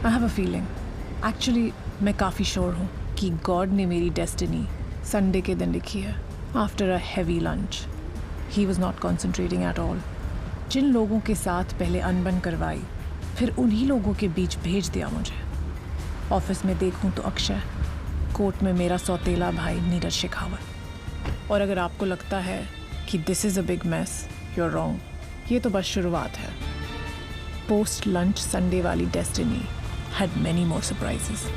I have a feeling, actually मैं काफ़ी sure हूँ कि गॉड ने मेरी डेस्टिनी संडे के दिन लिखी है। After a heavy lunch he was not concentrating at all. जिन लोगों के साथ पहले अनबन करवाई, फिर उन्हीं लोगों के बीच भेज दिया मुझे। ऑफिस में देखूं तो अक्षय, कोर्ट में मेरा सौतेला भाई नीरज शेखावत। और अगर आपको लगता है कि this is a big mess, you are wrong. ये तो बस शुरुआत है। पोस्ट लंच संडे वाली destiny had many more surprises.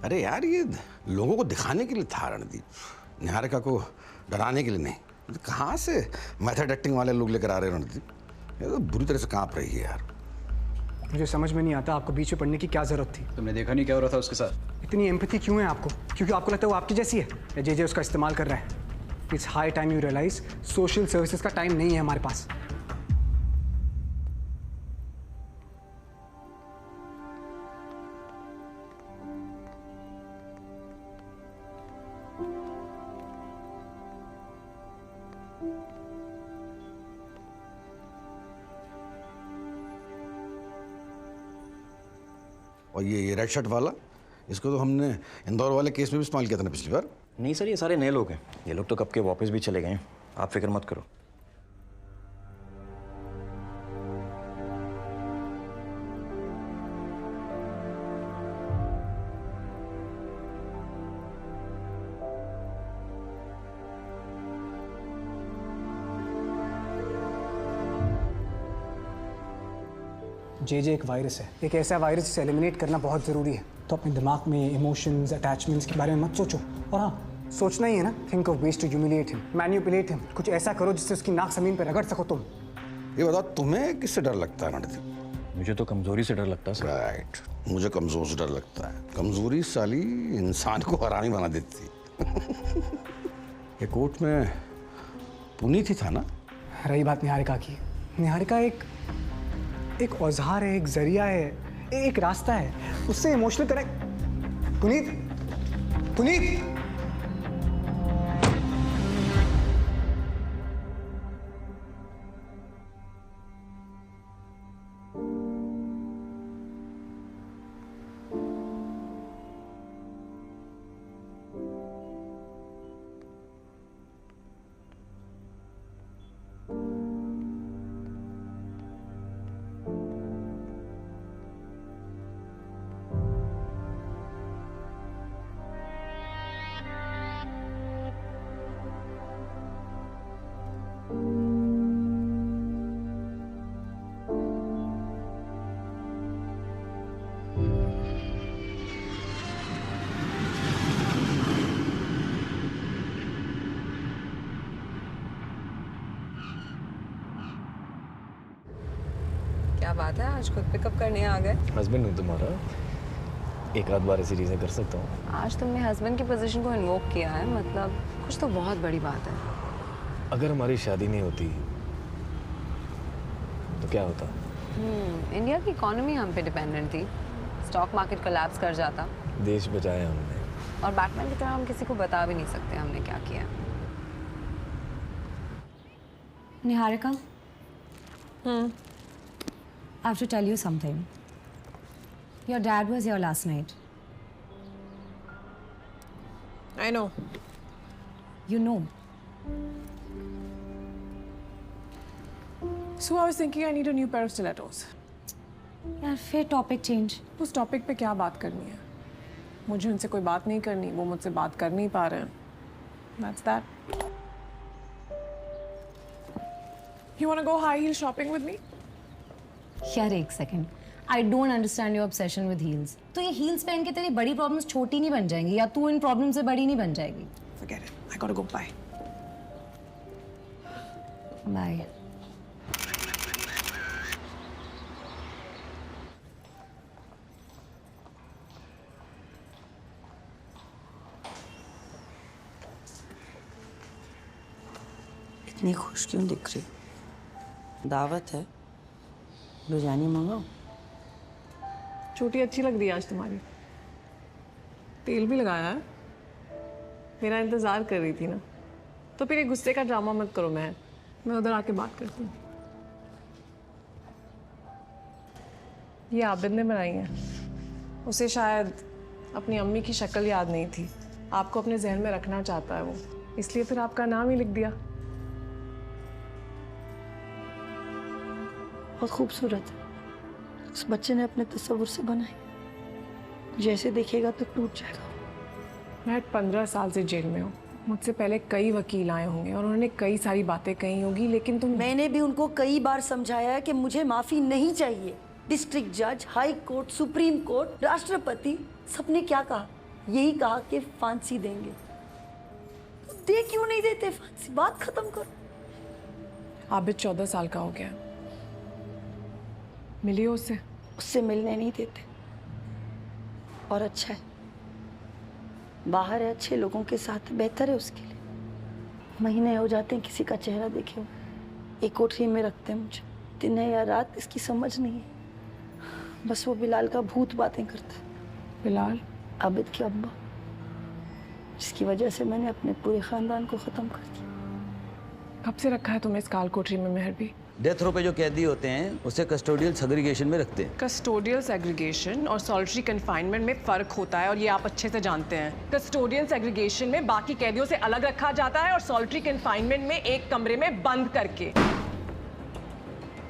अरे यार, ये लोगों को दिखाने के लिए था रणदीप, निहारिका को डराने के लिए नहीं। कहाँ से मेथड एक्टिंग वाले लोग लेकर आ रहे हैं रणदीप? ये तो बुरी तरह से कांप रही है यार। मुझे समझ में नहीं आता आपको बीच में पड़ने की क्या जरूरत थी। तुमने देखा नहीं क्या हो रहा था उसके साथ? इतनी एम्पैथी क्यों है आपको? क्योंकि आपको लगता है वो आपकी जैसी है या जे उसका इस्तेमाल कर रहा है? It's high time you realise social services का टाइम नहीं है हमारे पास। और ये रेड शर्ट वाला, इसको तो हमने इंदौर वाले केस में भी इस्तेमाल किया था ना पिछली बार। नहीं सर, ये सारे नए लोग हैं। ये लोग तो कब के वापस भी चले गए हैं, आप फिक्र मत करो। जे एक वायरस है, एक ऐसा वायरस जिसे एलिमिनेट करना बहुत ज़रूरी है। तो अपने दिमाग में इमोशंस, अटैचमेंट्स के बारे में मत सोचो। और हाँ, सोचना ही है ना, think of ways to humiliate him, manipulate him. कुछ ऐसा करो जिससे उसकी नाक जमीन पर रगड़ सको तुम। ये बताओ, तुम्हें किससे डर लगता है रणदीप? मुझे तो कमजोरी से डर लगता है सर। राइट, मुझे कमजोर से डर लगता है। कमजोरी साली इंसान को हरामी बना देती। ये कोर्ट में पुनीत ही था ना? रही बात निहारिका की, निहारिका एक औजार है, एक जरिया है, एक रास्ता है। उससे इमोशनल कनेक्ट। पुनीत, पुनीत, क्या बात है, आज खुद पिकअप करने आ गए? हस्बैंड हूँ तुम्हारा, एक आध बार ऐसी चीजें कर सकता हूँ। आज तुमने हस्बैंड की पोजीशन को इन्वोक किया है, मतलब कुछ तो बहुत बड़ी बात है। अगर हमारी शादी नहीं होती तो क्या होता? इंडिया की इकोनॉमी हम पे डिपेंडेंट थी, स्टॉक मार्केट कोलैप्स कर जाता। देश बचाया हमने। और बैटमैन की तरह हम किसी को बता भी नहीं सकते हमने क्या किया। Niharika? I have to tell you something. Your dad was here last night. I know. You know. So I was thinking I need a new pair of stilettos. यार फिर टॉपिक चेंज। उस टॉपिक पे क्या बात करनी है? मुझे उनसे कोई बात नहीं करनी, वो मुझसे बात कर नहीं पा रहे हैं। That's that. You wanna go high heel shopping with me? यार एक second, I don't understand your obsession with heels. तो ये हील्स पहन के तेरी बड़ी प्रॉब्लम्स छोटी नहीं बन जाएंगी, या तू इन प्रॉब्लम से बड़ी नहीं बन जाएगी। Forget it. I gotta go. Bye. Bye. इतनी खुश क्यों दिख रही? दावत है, बिरयानी मंगाओ? चोटी अच्छी लग रही है आज तुम्हारी। तेल भी लगाया है। मेरा इंतजार कर रही थी ना, तो फिर ये गुस्से का ड्रामा मत करो। मैं उधर आके बात करती हूँ। ये आबिद ने बनाई है। उसे शायद अपनी अम्मी की शक्ल याद नहीं थी। आपको अपने जहन में रखना चाहता है वो, इसलिए फिर आपका नाम ही लिख दिया। बहुत खूबसूरत है। उस बच्चे ने अपने तस्वुर से बनाई। जैसे देखेगा तो टूट जाएगा। मैं 15 साल से जेल में हूँ। मुझसे पहले कई वकील आए होंगे और उन्होंने कई सारी बातें कही होगी, लेकिन मैंने भी उनको कई बार समझाया है कि मुझे माफी नहीं चाहिए। डिस्ट्रिक्ट जज, हाई कोर्ट, सुप्रीम कोर्ट, राष्ट्रपति, सबने क्या कहा? यही कहा कि फांसी देंगे। दे क्यों नहीं देते फांसी? बात खत्म करो। आबिद 14 साल का हो गया। मिली हो उससे? उससे मिलने नहीं देते। और अच्छा है, बाहर है, अच्छे लोगों के साथ, बेहतर है उसके लिए। महीने हो जाते हैं किसी का चेहरा देखे हो। एक कोठरी में रखते हैं मुझे, दिन है या रात इसकी समझ नहीं है। बस वो बिलाल का भूत बातें करता है। बिलाल? आबिद की अब्बा, जिसकी वजह से मैंने अपने पूरे खानदान को खत्म कर दिया। कब से रखा है तुम्हें इस काल कोठरी में मेहर भी? डेथ रो पे जो कैदी होते हैं उसे कस्टोडियल सेग्रीगेशन में रखते हैं। कस्टोडियल सेग्रीगेशन और सॉलिटरी कन्फाइनमेंट में फ़र्क होता है और ये आप अच्छे से जानते हैं। कस्टोडियल सेग्रीगेशन में बाकी कैदियों से अलग रखा जाता है और सॉलिटरी कन्फाइनमेंट में एक कमरे में बंद करके।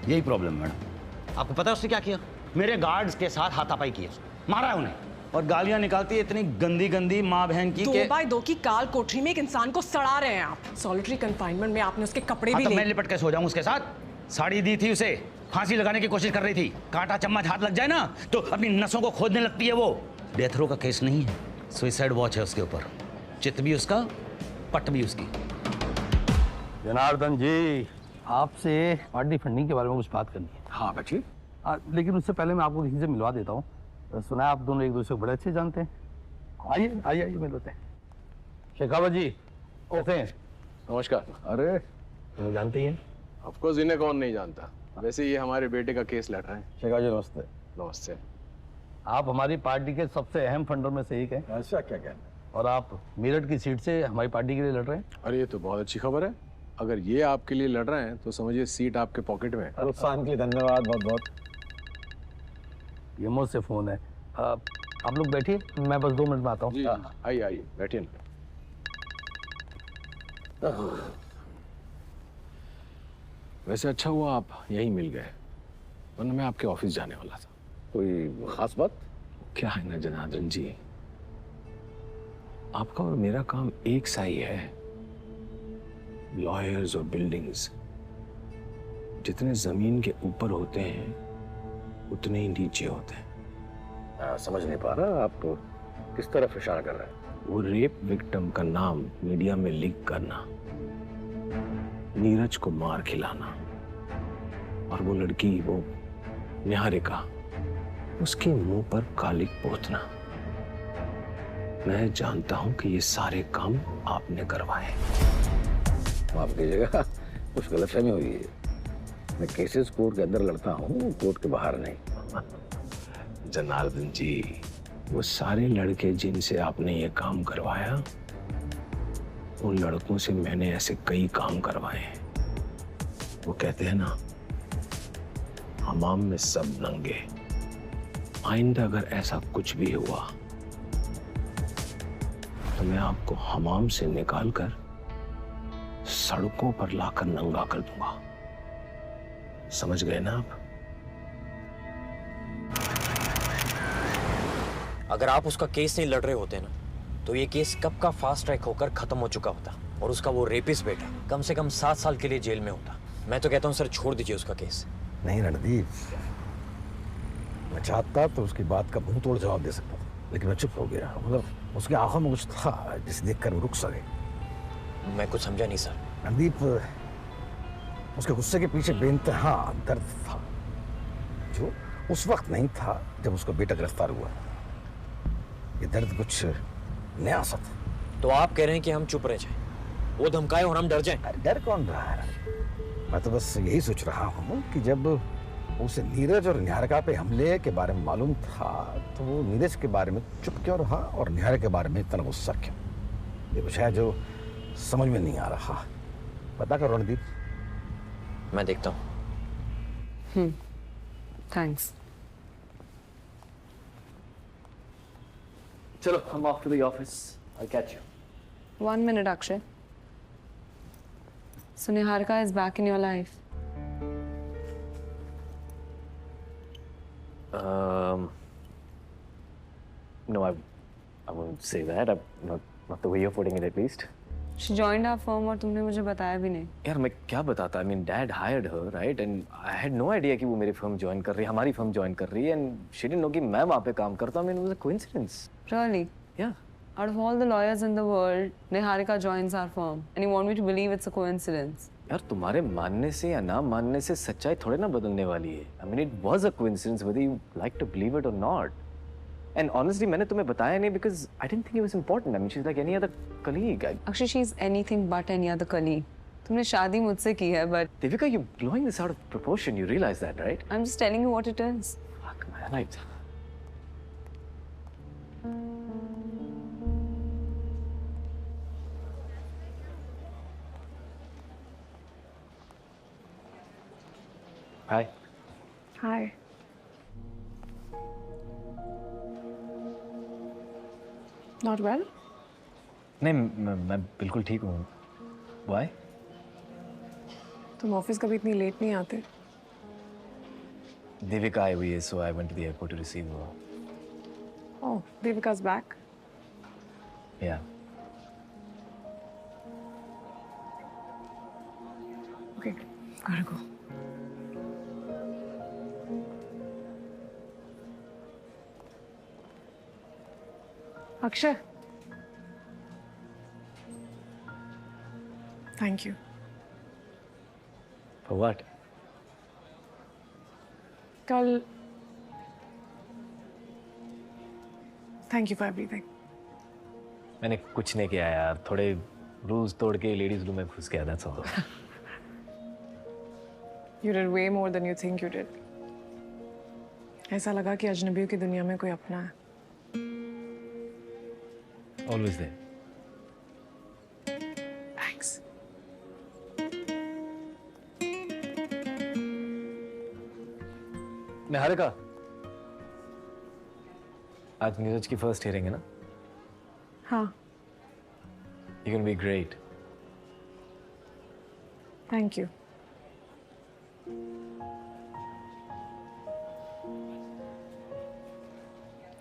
यही प्रॉब्लम मैडम। आपको पता है उसने क्या किया? मेरे गार्ड्स के साथ हाथापाई किया, मारा है उन्हें, और गालियां निकालती है इतनी गंदी गंदी माँ बहन की। 2 बाय 2 की काल कोठरी में एक इंसान को सड़ा रहे हैं आप। सॉलिटरी कन्फाइनमेंट में आपने उसके कपड़े भी तो ले। मैं लिपट के सो जाऊं उसके साथ? साड़ी दी थी उसे, फांसी लगाने की कोशिश कर रही थी। कांटा चम्मच हाथ लग जाए ना तो अपनी नसों को खोदने लगती है वो। डेथ रो का केस नहीं है, सुसाइड वॉच है उसके ऊपर। चित भी उसका, पट भी उसकी। जनार्दन जी, आपसे पार्टी फंडिंग के बारे में कुछ बात करनी है। हाँ बैठिए। लेकिन उससे पहले मैं आपको किसी से मिलवा देता हूँ। सुना है आप दोनों एक दूसरे को बड़े अच्छे जानते हैं। आइए आइए आइए, मिल लेते हैं। शेखावत जी, ओके। नमस्कार। अरे तुम्हें जानते ही हैं। ऑफकोर्स, इन्हें कौन नहीं जानता। वैसे ये हमारे बेटे का केस लड़ रहे हैं। शेखावत जी नमस्ते। नमस्ते। आप हमारी पार्टी के सबसे अहम फंडर में से एक हैं। ऐसा क्या कहना? और आप मेरठ की सीट से हमारी पार्टी के लिए लड़ रहे हैं। अरे ये तो बहुत अच्छी खबर है। अगर ये आपके लिए लड़ रहे हैं तो समझिए सीट आपके पॉकेट में है। प्रोत्साहन के लिए धन्यवाद, बहुत बहुत। ये मुझसे फोन है। आप लोग बैठिए, मैं बस 2 मिनट में आता हूँ। जी, आइए आइए, बैठिए ना। वैसे अच्छा हुआ आप यहीं मिल गए, वरना मैं आपके ऑफिस जाने वाला था। कोई खास बात? क्या है ना जनार्दन जी, आपका और मेरा काम एक सा ही है। लॉयर्स और बिल्डिंग्स जितने जमीन के ऊपर होते हैं उतने ही नीचे होते हैं। समझ नहीं पा रहा आप किस तरफ इशारा कर रहे हैं? वो रेप विक्टिम का नाम मीडिया में लीक करना, नीरज को मार खिलाना, और वो लड़की, वो निहारिका, उसके मुंह पर कालिक पोतना। मैं जानता हूं कि ये सारे काम आपने करवाए। माफ कीजिएगा, कुछ गलतफहमी हुई है। मैं केसेस कोर्ट के अंदर लड़ता हूँ, कोर्ट के बाहर नहीं। जनार्दन जी, वो सारे लड़के जिनसे आपने ये काम करवाया, उन लड़कों से मैंने ऐसे कई काम करवाए हैं। वो कहते हैं ना, हमाम में सब नंगे। आइंदा अगर ऐसा कुछ भी हुआ तो मैं आपको हमाम से निकालकर सड़कों पर लाकर नंगा कर दूंगा। समझ गए ना आप? अगर आप उसका केस नहीं लड़ रहे होते ना तो ये केस कब का फास्ट ट्रैक होकर खत्म हो चुका होता और उसका वो रेपिस्ट बेटा कम से कम 7 साल के लिए जेल में होता। मैं तो कहता हूँ सर, छोड़ दीजिए उसका केस। नहीं रणदीप, मैं चाहता तो उसकी बात का मुंह तोड़ जवाब दे सकता था, लेकिन मैं चुप हो गया। मतलब उसके आंखों में कुछ था जिसे देखकर वो रुक सके। मैं कुछ समझा नहीं सर। रणदीप, उसके गुस्से के पीछे बेइंतहा दर्द था, जो उस वक्त नहीं था जब उसका बेटा गिरफ्तार हुआ। ये दर्द कुछ नया सा था। तो आप कह रहे हैं कि हम चुप रह जाएं? वो धमकाए और हम डर जाएं। अरे डर कौन रहा है? मैं तो बस यही सोच रहा हूँ कि जब उसे नीरज और निहारिका पे हमले के बारे में मालूम था तो वो नीरज के बारे में चुप क्यों रहा और निहारिका के बारे में इतना गुस्सा क्यों? ये कुछ है जो समझ में नहीं आ रहा। पता करो रणदीप। मैं देखता हूँ। थैंक्स। चलो, I'm off to the office. I'll catch you. 1 minute, Akshay. So Niharika is back in your life. No, I wouldn't say that. Not the way you're putting it, at least. She joined our firm और तुमने मुझे बताया भी नहीं। यार मैं क्या बताता? I mean, Dad hired her, right? And I had no idea कि वो मेरी firm join कर रही है, हमारी firm join कर रही है, and she didn't know कि मैं वहाँ पे काम करता हूँ. I mean, it was a coincidence. Really? Yeah. Out of all the lawyers in the world, Niharika joins our firm, and you want me to believe it's a coincidence? यार तुम्हारे मानने से या ना मानने से सच्चाई थोड़े ना बदलने वाली है. I mean, it was a coincidence whether you like to believe it or not. And honestly, मैंने तुम्हें बताया नहीं because I didn't think it was important. I mean, she's like any other colleague. Actually, she's anything but any other colleague. तुमने शादी मुझसे की है, but Devika, you're blowing this out of proportion. You realize that, right? I'm just telling you what it is. Fuck, man. I... Hi. Hi. Not well? नहीं मैं बिल्कुल ठीक हूँ. Why? तुम ऑफिस कभी इतनी लेट नहीं आते? देविका आई हुई है, so I went to the airport to receive her. Oh, Devika's back. Yeah. Okay, gotta go. Akshay. Thank you. For what? कल Thank you for everything. मैंने कुछ नहीं किया यार. थोड़े रूल्स तोड़ के लेडीज रूम में घुस गया. That's all. You did way more than you think you did. ऐसा लगा कि अजनबियों की दुनिया में कोई अपना है. Always there. Thanks. निहारिका, आज नीरज की फर्स्ट हियरिंग है ना? हाँ. You're gonna be great. Thank you.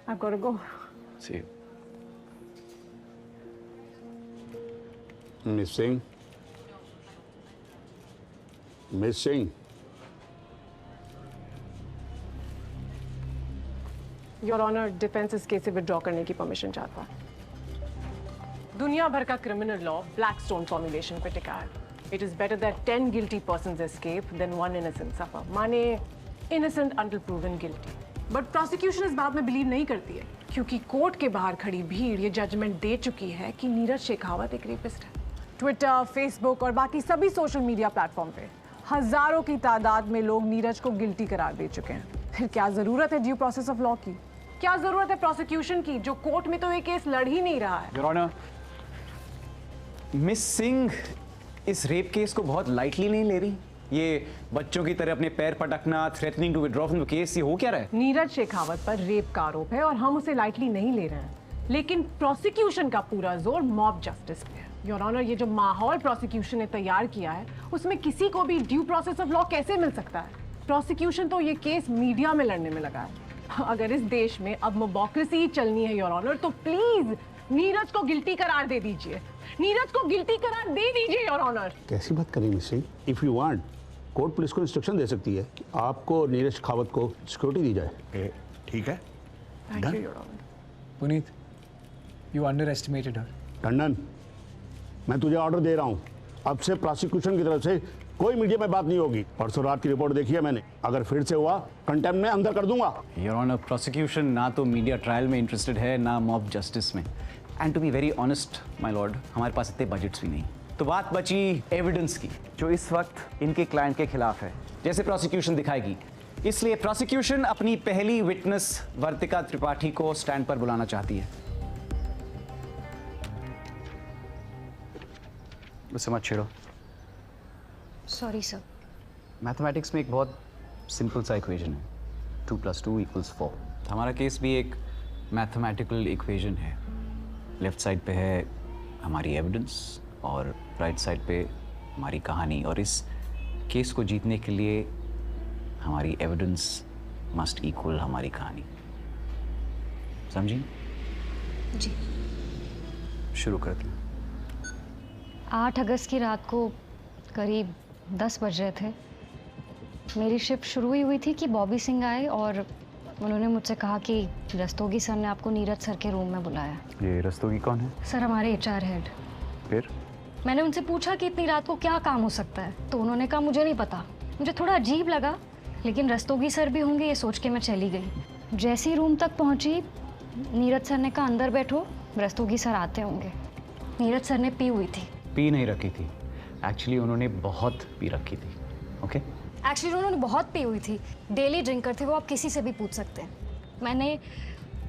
I've got to go. See you. Missing. Your honour, defence इस केस से विड्रॉ करने की परमिशन चाहता है. दुनिया भर का क्रिमिनल लॉ ब्लैकस्टोन फॉर्मुलेशन पे टिका है. It is better that 10 guilty persons escape than 1 innocent suffer. माने innocent until proven guilty. But prosecution इस बात में बिलीव नहीं करती है क्योंकि कोर्ट के बाहर खड़ी भीड़ ये जजमेंट दे चुकी है कि नीरज शेखावत एक रेपिस्ट है. ट्विटर, फेसबुक और बाकी सभी सोशल मीडिया प्लेटफॉर्म पे हजारों की तादाद में लोग नीरज को गिल्टी करार दे चुके हैं. फिर क्या जरूरत है ड्यू प्रोसेस ऑफ लॉ की? क्या जरूरत है प्रोसिक्यूशन की जो कोर्ट में तो ये केस लड़ ही नहीं रहा है? योर ऑनर, मिस सिंह इस रेप केस को बहुत लाइटली नहीं ले रही. ये बच्चों की तरह अपने पैर पटकना, threatening to withdraw from the case, ये हो क्या रहा है? नीरज शेखावत पर रेप का आरोप है और हम उसे लाइटली नहीं ले रहे हैं. लेकिन प्रोसिक्यूशन का पूरा जोर मॉब जस्टिस पे है. योर ऑनर, ये जो माहौल प्रोसिक्यूशन ने तैयार किया है उसमें किसी को भी ड्यू प्रोसेस ऑफ लॉ कैसे मिल सकता है? प्रोसिक्यूशन तो ये केस मीडिया में लड़ने में लगा है. अगर इस देश में अब मोबोक्रेसी ही चलनी है योर ऑनर, तो प्लीज नीरज को गिल्टी करार दे दीजिए. नीरज को गिल्टी करार दे दीजिए योर ऑनर. कैसी बात करें miss Singh? If you want, court police को इंस्ट्रक्शन दे सकती है कि आपको नीरज खावत को सिक्योरिटी दी जाए. ठीक है. Thank you your honour. Puneet, you underestimated her. Tandon, मैं तुझे ऑर्डर दे रहा हूँ, अब से प्रोसिक्यूशन की तरफ से कोई मीडिया में बात नहीं होगी. परसों रात की रिपोर्ट देखी है मैंने. अगर फिर से हुआ कंटेम्प्ट में अंदर कर दूंगा. योर ऑनर, प्रोसिक्यूशन ना तो मीडिया ट्रायल में इंटरेस्टेड है ना मॉब जस्टिस में. And to be very honest my lord, हमारे पास इतने बजट्स भी नहीं. तो बात बची एविडेंस की, जो इस वक्त इनके क्लाइंट के खिलाफ है, जैसे प्रोसिक्यूशन दिखाएगी। इसलिए प्रोसिक्यूशन अपनी पहली विटनेस वर्तिका त्रिपाठी को स्टैंड पर बुलाना चाहती है। उसे मत छेड़ो। Sorry sir. मैथमेटिक्स में एक बहुत सिंपल सा इक्वेशन है, 2 + 2 = 4। हमारा केस भी एक मैथमेटिकल इक्वेशन है। लेफ्ट साइड पे है हमारी एविडेंस और राइट साइड पे हमारी कहानी, और इस केस को जीतने के लिए हमारी एविडेंस मस्ट इक्वल हमारी कहानी। समझी? जी। शुरू करते हैं। 8 अगस्त की रात को करीब 10 बज रहे थे। मेरी शिफ्ट शुरू ही हुई थी कि बॉबी सिंह आए और उन्होंने मुझसे कहा कि रस्तोगी सर ने आपको नीरज सर के रूम में बुलाया। ये रस्तोगी कौन है? सर हमारे HR हेड। फिर मैंने उनसे पूछा कि इतनी रात को क्या काम हो सकता है, तो उन्होंने कहा मुझे नहीं पता। मुझे थोड़ा अजीब लगा, लेकिन रस्तोगी सर भी होंगे ये सोच के मैं चली गई। जैसे ही रूम तक पहुंची, नीरज सर ने कहा अंदर बैठो, रस्तोगी सर आते होंगे। नीरज सर ने पी हुई थी। पी नहीं रखी थी, एक्चुअली उन्होंने बहुत पी रखी थी। ओके? एक्चुअली उन्होंने बहुत पी हुई थी, डेली ड्रिंकर थे वो, आप किसी से भी पूछ सकते हैं। मैंने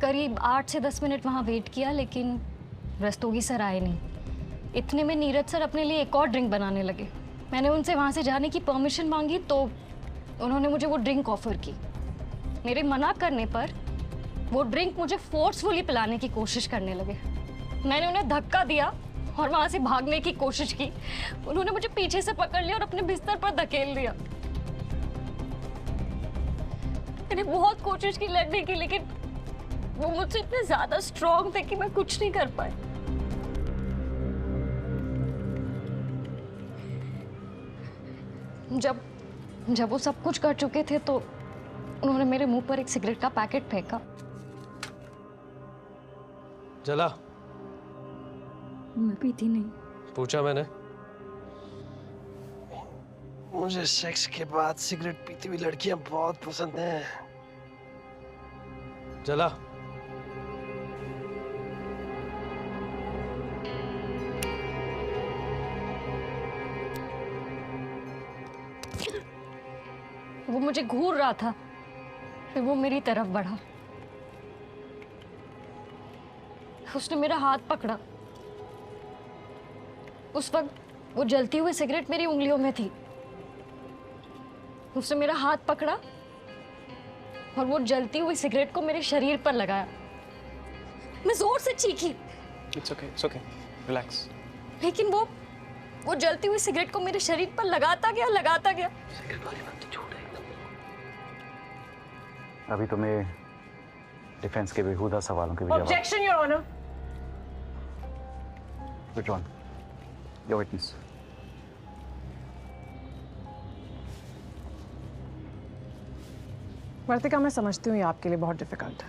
करीब 8 से 10 मिनट वहाँ वेट किया, लेकिन रस्तोगी सर आए नहीं। इतने में नीरज सर अपने लिए एक और ड्रिंक बनाने लगे। मैंने उनसे वहाँ से जाने की परमिशन मांगी तो उन्होंने मुझे वो ड्रिंक ऑफर की। मेरे मना करने पर वो ड्रिंक मुझे फोर्सफुली पिलाने की कोशिश करने लगे। मैंने उन्हें धक्का दिया और वहाँ से भागने की कोशिश की। उन्होंने मुझे पीछे से पकड़ लिया और अपने बिस्तर पर धकेल दिया। मैंने बहुत कोशिश की लड़ने की, लेकिन वो मुझसे इतने ज्यादा स्ट्रॉन्ग थे कि मैं कुछ नहीं कर पाई। जब वो सब कुछ कर चुके थे तो उन्होंने मेरे मुंह पर एक सिगरेट का पैकेट फेंका। जला? मैं पीती नहीं। पूछा मैंने। मुझे सेक्स के बाद सिगरेट पीती हुई लड़कियां बहुत पसंद हैं। जला? वो मुझे घूर रहा था, फिर वो मेरी तरफ बढ़ा। उसने मेरा हाथ पकड़ा। उस वक्त वो जलती हुई सिगरेट मेरी उंगलियों में थी। उसने मेरा हाथ पकड़ा और वो जलती हुई सिगरेट को मेरे शरीर पर लगाया। मैं जोर से चीखी। It's okay, relax। लेकिन वो जलती हुई सिगरेट को मेरे शरीर पर लगाता गया। अभी तुम्हें डिफेंस के बेहुदा सवालों के भी जवाब। Objection, Your Honor. Withdrawn. Your witness. वर्तिका, मैं समझती हूँ ये आपके लिए बहुत डिफिकल्ट है,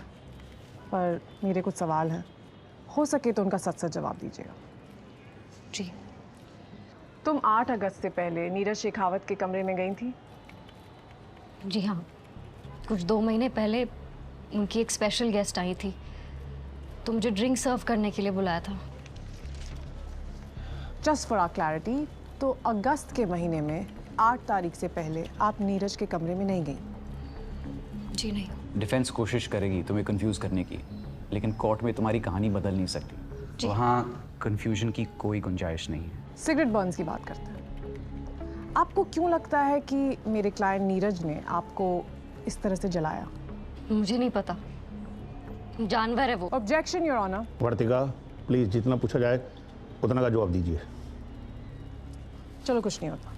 पर मेरे कुछ सवाल हैं। हो सके तो उनका सच जवाब दीजिएगा। जी। तुम 8 अगस्त से पहले नीरज शेखावत के कमरे में गई थी? जी हाँ, कुछ 2 महीने पहले उनकी एक स्पेशल गेस्ट आई थी, तो मुझे ड्रिंक सर्व करने के लिए बुलाया था। जस्ट फॉर आवर क्लैरिटी, तो अगस्त के महीने में 8 तारीख से पहले आप नीरज के कमरे में नहीं गई? जी नहीं। डिफेंस कोशिश करेगी तुम्हें कंफ्यूज करने की, लेकिन कोर्ट में तुम्हारी कहानी बदल नहीं सकती। वहाँ कंफ्यूजन की कोई गुंजाइश नहीं है। सिगरेट बर्न्स की बात करते हैं। आपको क्यों लगता है कि मेरे क्लाइंट नीरज ने आपको इस तरह से जलाया? मुझे नहीं पता, जानवर है वो। Objection, your honour. Vartika, please जितना पूछा जाए उतना का जवाब दीजिए। चलो, कुछ नहीं होता।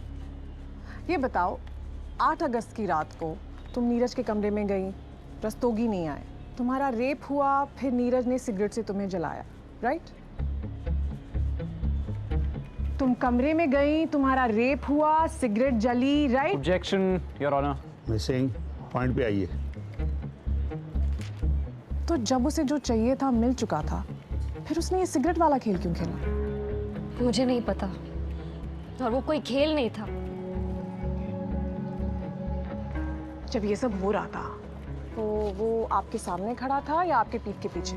ये बताओ, 8 अगस्त की रात को तुम नीरज के कमरे में गई, रस्तोगी नहीं आए, तुम्हारा रेप हुआ, फिर नीरज ने सिगरेट से तुम्हें जलाया, राइट? तुम कमरे में गई, तुम्हारा रेप हुआ, सिगरेट जली, right? Objection, your honour. Missing point पे आइए। तो जब उसे जो चाहिए था मिल चुका था, फिर उसने ये सिगरेट वाला खेल क्यों खेला? मुझे नहीं पता, और वो कोई खेल नहीं था। जब ये सब हो रहा था तो वो आपके सामने खड़ा था या आपके पीठ के पीछे?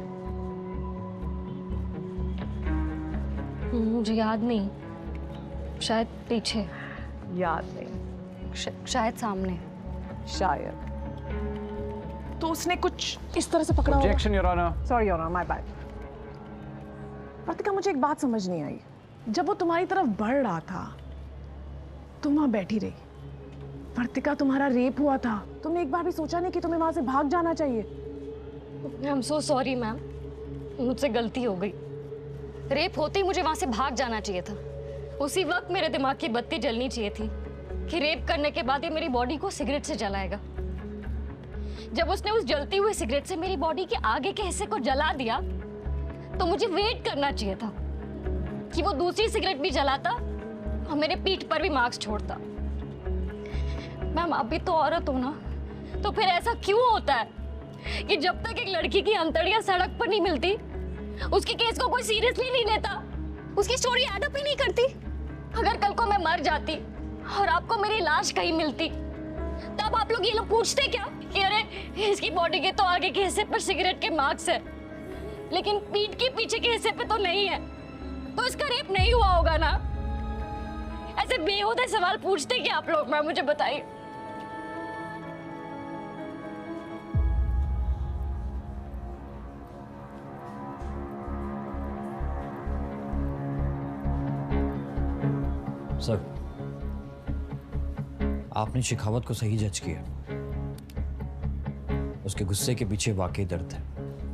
मुझे याद नहीं। शायद पीछे, याद नहीं। शायद सामने। शायद। तो उसने कुछ इस तरह से पकड़ा होगा। Objection, Your Honor. Sorry your honour, my bad. Vartika, मुझे एक बात समझ नहीं आई। जब वो तुम्हारी तरफ बढ़ रहा था तुम वहां बैठी रही। वर्तिका, तुम्हारा रेप हुआ था, तुमने एक बार भी सोचा नहीं कि तुम्हें वहां से भाग जाना चाहिए? I am so sorry ma'am, मुझसे गलती हो गई। रेप होते ही मुझे वहां से भाग जाना चाहिए था। उसी वक्त मेरे दिमाग की बत्ती जलनी चाहिए थी कि रेप करने के बाद ये मेरी बॉडी को सिगरेट से जलाएगा। जब उसने उस जलती हुई सिगरेट से मेरी बॉडी के आगे के हिस्से को जला दिया तो मुझे वेट करना चाहिए था कि वो दूसरी सिगरेट भी जलाता और मेरे पीठ पर भी मार्क्स छोड़ता। मैम, आप भी तो औरत हो ना, तो फिर ऐसा क्यों होता है कि जब तक एक लड़की की अंतड़ियां सड़क पर नहीं मिलती उसकी केस को कोई सीरियसली नहीं लेता, उसकी स्टोरी ऐड अप ही नहीं करती? अगर कल को मैं मर जाती और आपको मेरी लाश कहीं मिलती, तब आप लोग ये लोग पूछते क्या कि अरे इसकी बॉडी के तो आगे के हिस्से पर सिगरेट के मार्क्स है लेकिन पीठ के पीछे के हिस्से पे तो नहीं है, तो इसका रेप नहीं हुआ होगा ना? ऐसे बेहुदे सवाल पूछते क्या आप लोग? मैं मुझे बताइए। सर, आपने शिखावत को सही जज किया। उसके गुस्से के पीछे वाकई दर्द है।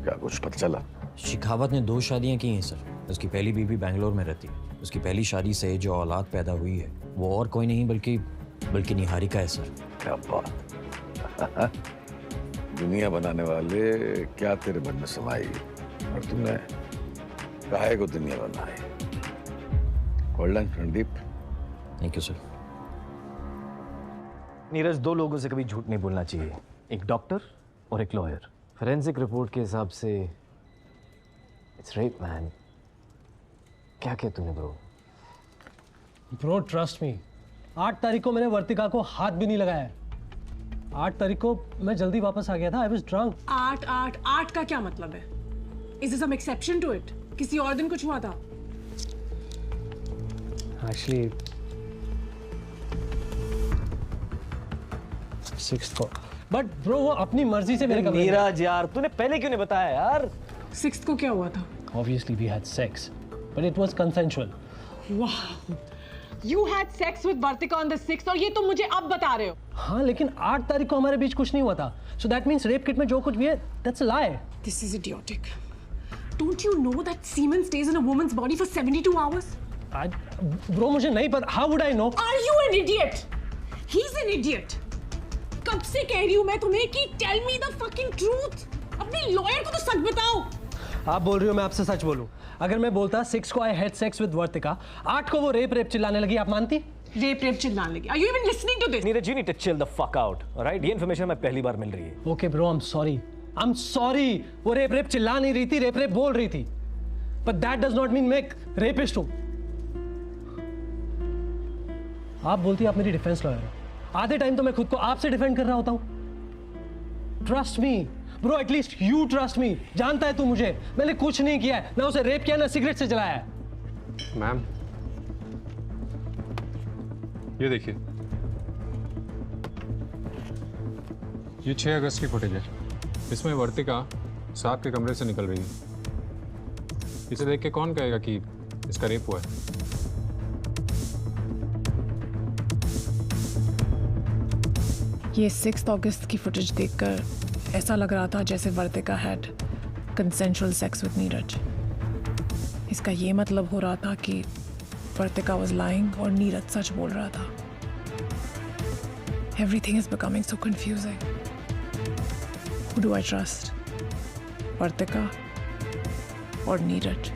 क्या कुछ पता चला? शिखावत ने 2 शादियां की हैं सर। उसकी पहली बीवी बेंगलोर में रहती है। उसकी पहली शादी से जो औलाद पैदा हुई है वो और कोई नहीं बल्कि निहारिका है सर। क्या बात। दुनिया बनाने वाले क्या तेरे मन में समाई और तुमने काहे को दुनिया बनाई? Golden Randeep. Thank you sir. Neeraj, 2 लोगों से कभी झूठ नहीं बोलना चाहिए, एक डॉक्टर और एक लॉयर। फोरेंसिक रिपोर्ट के हिसाब से इट्स रेप मैन। क्या किया तूने ब्रो? ब्रो ट्रस्ट मी, 8 तारीख को मैंने वर्तिका को हाथ भी नहीं लगाया। 8 तारीख को मैं जल्दी वापस आ गया था। I was drunk. 8 का क्या मतलब है? Is there some exception to it? किसी और दिन कुछ हुआ था? एक्चुअली 6th को। बट ब्रो वो अपनी मर्जी से मेरे कमरे में। नीरज यार, तूने पहले क्यों नहीं बताया यार? 6th को क्या हुआ था? Obviously we had sex, but it was consensual. Wow, you had sex with Vartika on the 6th और ये तुम मुझे अब बता रहे हो? हाँ, लेकिन 8 तारीख को हमारे बीच कुछ नहीं हुआ था। So that means rape kit में जो कुछ भी है, that's a lie. This is idiotic. Don't you know that semen stays in a woman's body for 72 hours? Bro, मुझे नहीं पता। How would I know? Are you an idiot? He's an idiot. कब से कह रही हूँ मैं तुम्हें कि tell me the fucking truth. अपने लॉयर को तो सच बताओ। आप बोल रही हो मैं आपसे सच बोलूं? अगर मैं बोलता 6 को I had sex with वर्तिका, 8 को वो रेप चिल्लाने लगी, आप मानती? रेप चिल्लाने लगी? Are you even listening to this? Neeraj, you need to chill the fuck out, alright? ये इन्फॉर्मेशन हमें पहली बार मिल रही है। Okay bro, I'm sorry. I'm sorry. वो रेप चिल्ला नहीं रही थी, रेप बोल रही थी। But that does not mean मैं रेपिस्ट हूँ। आप बोलती आप मेरी डिफेंस लॉयर हो। आधे टाइम तो मैं खुद को आपसे डिफेंड कर रहा होता हूँ। Trust me bro, at least you trust me. जानता है तू मुझे, मैंने कुछ नहीं किया है, ना उसे रेप किया ना सिगरेट से जलाया है। मैम, ये देखिए, ये 6 अगस्त की फुटेज है। इसमें वर्तिका साहब के कमरे से निकल रही है। इसे देख के कौन कहेगा कि इसका रेप हुआ है? ये 6 अगस्त की फुटेज देखकर ऐसा लग रहा था जैसे Vartika had consensual sex with Neeraj. इसका ये मतलब हो रहा था कि वर्तिका वाज लाइंग और नीरज सच बोल रहा था। Everything is becoming so confusing. Who do I trust, Vartika और नीरज?